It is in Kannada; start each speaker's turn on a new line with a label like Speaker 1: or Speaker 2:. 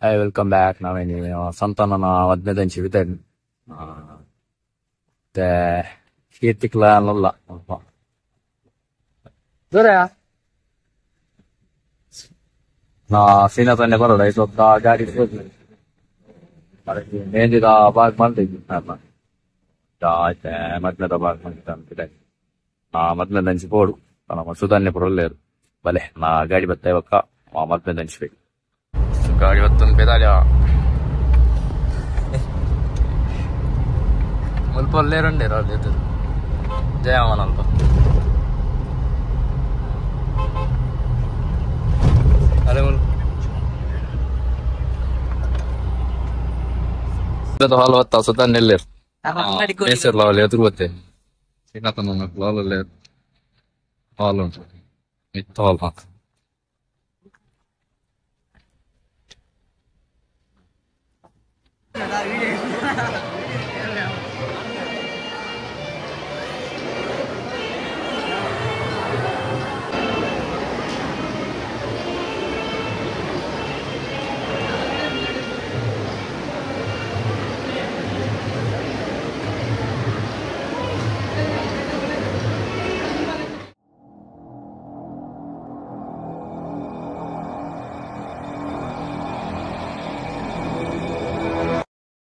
Speaker 1: Hi, welcome back. ನಾವೇನಿ ಸಂತಾನನ 15 ಸಿವಿತೇನೆ ಮತ್ತೆ ಕೀರ್ತಿಕ್ಲ ಅನ್ನಲ್ಲ ದೂರ ನಾ ಸೀನಾ ತಂದೆ ಬರೋಡ ಸ್ವಲ್ಪ ಗಾಡಿ ಮೇಂದಿದ ಬಾಗ್ ಮಾಡ್ತಿದ್ವಿ ಆಯ್ತೆ ಮೊದ್ಲದ ಬಾಗ್ ಮಾಡ್ತಿದ್ದೆ ಮೊದ್ಲೇ ನೆನ್ಸಿಬೋಡು ನಮ್ಮ ಸುಧಾನ್ಯ ಪುರಲ್ಲೇರು ಬಲೆ ನಾ ಗಾಡಿ ಬತ್ತ ಇವಕ್ಕ ಮೊದ್ಲೇ ನೆನ್ಸ್ಬೇಕು ಗಾಡಿ ಬತ್ತೊಂದು ಪೆದಾಲ ಮುಲ್ಪ ಅಲ್ಲೇರಂಡೆ ಅಲ್ಲಿ ಜಯಮನ ಅಲ್ಪ ಅದೇ ಹಾಲು ಹೊತ್ತ ಸುಧಾನ್ಯ ಎಲ್ಲೇರು ಮೇಸರ್ ಲಾವಲ್ಲಿ ಎದುರು ಬತ್ತೆ ಶ್ರೀನಾಥನ ಲಾವಲ್ಲೇ ಹಾಲು ಉಂಟು ಮಿತ್ತ ಹಾಲು ಹಾಕ